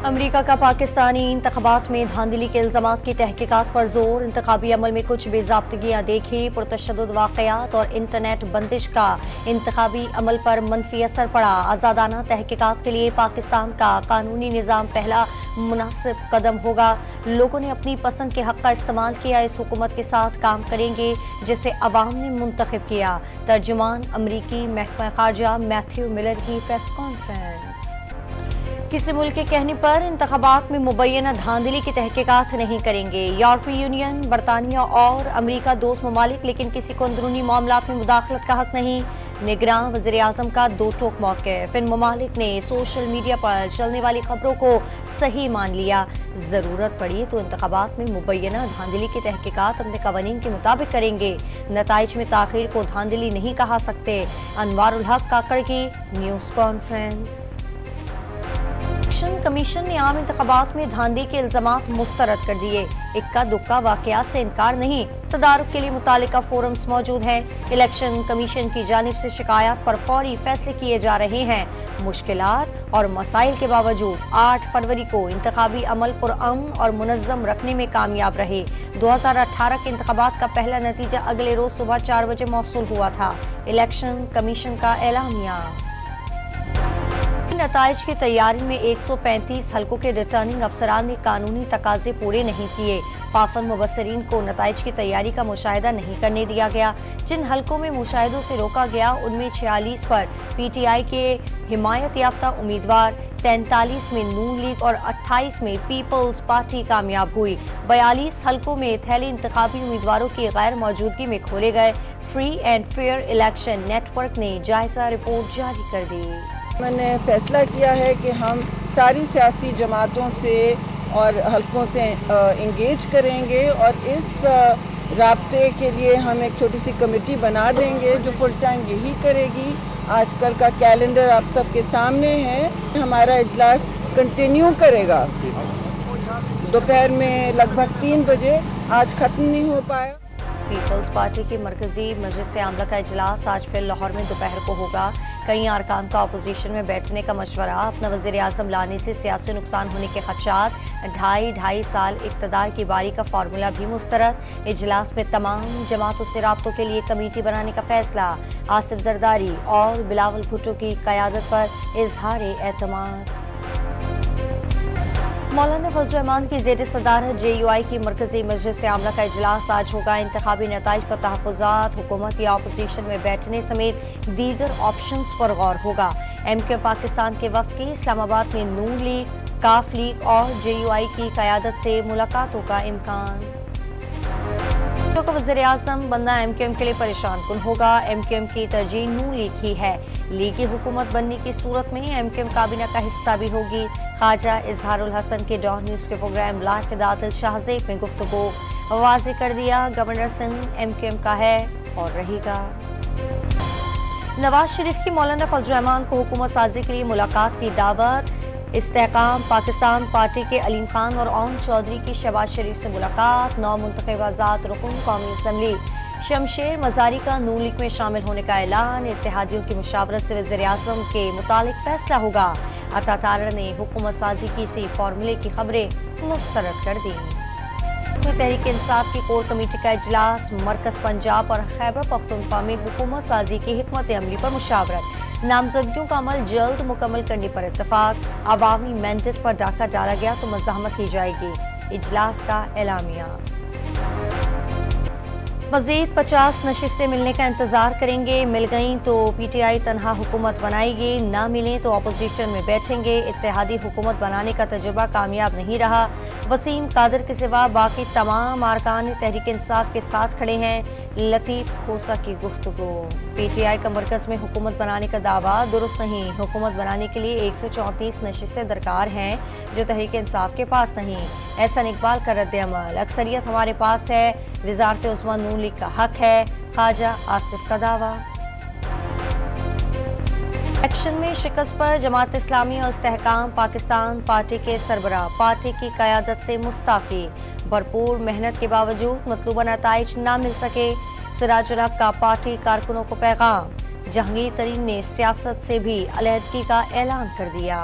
امریکہ کا پاکستانی انتخابات میں دھاندلی کے الزامات کی تحقیقات پر زور، انتخابی عمل میں کچھ بے ضابطگیاں دیکھی، پرتشدد واقعات اور انٹرنیٹ بندش کا انتخابی عمل پر منفی اثر پڑا۔ آزادانہ تحقیقات کے لیے پاکستان کا قانونی نظام پہلا مناسب قدم ہوگا۔ لوگوں نے اپنی پسند کے حق کا استعمال کیا، اس حکومت کے ساتھ کام کریں گے جسے عوام نے منتخب کیا۔ ترجمان امریکی محکمہ خارجہ میتھیو ملر کی پریس کانفرنس۔ کسی ملک کے کہنے پر انتخابات میں مبینہ دھاندلی کی تحقیقات نہیں کریں گے۔ یورپی یونین، برطانیہ اور امریکہ دوست ممالک، لیکن کسی کو اندرونی معاملات میں مداخلت کا حق نہیں۔ نگراں وزیر اعظم کا دو ٹوک موقف۔ ان ممالک نے سوشل میڈیا پر چلنے والی خبروں کو صحیح مان لیا۔ ضرورت پڑی تو انتخابات میں مبینہ دھاندلی کی تحقیقات اپنے قوانین کے مطابق کریں گے۔ نتائج میں تاخیر کو دھاندلی نہیں کہا سکتے۔ انوار الحق کاکڑ کی نیوز کانفرنس۔ الیکشن کمیشن نے عام انتخابات میں دھاندلی کے الزامات مسترد کر دیے۔ اکا دکا واقعات سے انکار نہیں، تدارک کے لیے متعلقہ فورمز موجود ہیں۔ الیکشن کمیشن کی جانب سے شکایات پر فوری فیصلے کیے جا رہے ہیں۔ مشکلات اور مسائل کے باوجود 8 فروری کو انتخابی عمل پرامن اور منظم رکھنے میں کامیاب رہے۔ 2018 کے انتخابات کا پہلا نتیجہ اگلے روز صبح 4 بجے موصول ہوا تھا۔ الیکشن کمیشن کا اعلامیہ۔ نتائج کی تیاری میں 135 حلقوں کے ریٹرننگ افسران نے قانونی تقاضے پورے نہیں کیے۔ پافن مبصرین کو نتائج کی تیاری کا مشاہدہ نہیں کرنے دیا گیا۔ جن حلقوں میں مشاہدوں سے روکا گیا ان میں 46 پر پی ٹی آئی کے حمایت یافتہ امیدوار، 43 میں نون لیگ اور 28 میں پیپلز پارٹی کامیاب ہوئی۔ 42 حلقوں میں تھیلی انتخابی امیدواروں کی غیر موجودگی میں کھولے گئے۔ Free and fair election network نے جائزہ رپورٹ جاری کر دی۔ میں نے فیصلہ کیا ہے کہ ہم ساری سیاسی جماعتوں سے اور حلقوں سے انگیج کریں گے اور اس رابطے کے لیے ہم ایک چھوٹی سی کمیٹی بنا دیں گے جو فل ٹائم یہی کرے گی۔ آج کل کا کیلنڈر آپ سب کے سامنے ہے۔ ہمارا اجلاس کنٹینیو کرے گا دوپہر میں لگ بھگ 3 بجے، آج ختم نہیں ہو پایا۔ پیپلز پارٹی کی مرکزی مجلس عاملہ کا اجلاس آج پھر لاہور میں دوپہر کو ہوگا۔ کئی ارکان کا اپوزیشن میں بیٹھنے کا مشورہ، اپنا وزیر اعظم لانے سے سیاسی نقصان ہونے کے خدشات، 2.5 سال اقتدار کی باری کا فارمولہ بھی مسترد۔ اجلاس میں تمام جماعتوں سے رابطوں کے لیے کمیٹی بنانے کا فیصلہ، آصف زرداری اور بلاول بھٹو کی قیادت پر اظہار اعتماد۔ مولانا فضل الرحمان کی زیر صدارت جے یو آئی کی مرکزی مجلس عاملہ کا اجلاس آج ہوگا۔ انتخابی نتائج پر تحفظات، حکومت یا اپوزیشن میں بیٹھنے سمیت دیگر آپشنز پر غور ہوگا۔ ایم کیو پاکستان کے وفد کی اسلام آباد میں نون لیگ، کاف لیگ اور جے یو آئی کی قیادت سے ملاقاتوں کا امکان۔ کا وزیر اعظم بننا ایم کیو ایم کے لیے پریشان کن ہوگا۔ ایم کیو ایم کی ترجیح نون لیگ ہی ہے۔ لیگی حکومت بننے کی صورت میں ایم کیو ایم کابینہ کا حصہ بھی ہوگی۔ خواجہ اظہار الحسن کے ڈان نیوز کے program life with Adil Shahzeb میں گفتگو، واضح کر دیا governor Sindh M Q M کا ہے اور رہے گا۔ نواز شریف کی مولانا فضل الرحمان کو حکومت سازی کے لیے ملاقات کی دعوت۔ استحکام پاکستان پارٹی کے علیم خان اور اون چودھری کی شہباز شریف سے ملاقات۔ 9 منتخب آزاد رکن قومی اسمبلی شمشیر مزاری کا نون لیگ میں شامل ہونے کا اعلان۔ اتحادیوں کی مشاورت سے وزیر اعظم کے متعلق فیصلہ ہوگا۔ عطا تارڑ نے حکومت سازی کی اسی فارمولے کی خبریں مسترد کر دیں۔ تحریک انصاف کی کور کمیٹی کا اجلاس، مرکز پنجاب اور خیبر پختونخوا میں حکومت سازی کی حکمت عملی پر مشاورت۔ نامزدگیوں کا عمل جلد مکمل کرنے پر اتفاق۔ عوامی مینڈیٹ پر ڈاکہ ڈالا گیا تو مزاحمت کی جائے گی۔ اجلاس کا اعلامیہ۔ مزید 50 نشستیں ملنے کا انتظار کریں گے۔ مل گئیں تو پی ٹی آئی تنہا حکومت بنائے گی، نہ ملیں تو اپوزیشن میں بیٹھیں گے۔ اتحادی حکومت بنانے کا تجربہ کامیاب نہیں رہا۔ وسیم قادر کے سوا باقی تمام ارکان تحریک انصاف کے ساتھ کھڑے ہیں۔ لطیف کھوسہ کی گفتگو۔ پی ٹی آئی کا مرکز میں حکومت بنانے کا دعویٰ درست نہیں۔ حکومت بنانے کے لیے 134 نشستیں درکار ہیں جو تحریک انصاف کے پاس نہیں۔ احسن اقبال کا رد عمل، اکثریت ہمارے پاس ہے، وزارت عظمیٰ نون لیگ کا حق ہے، خواجہ آصف کا دعویٰ۔ الیکشن میں شکست پر جماعت اسلامی اور استحکام پاکستان پارٹی کے سربراہ پارٹی کی قیادت سے مستعفی۔ بھرپور محنت کے باوجود مطلوبہ نتائج نہ مل سکے۔ سراج الحق کا پارٹی کارکنوں کو پیغام، جہانگیر ترین نے سیاست سے بھی علیحدگی کا اعلان کر دیا۔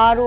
RO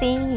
3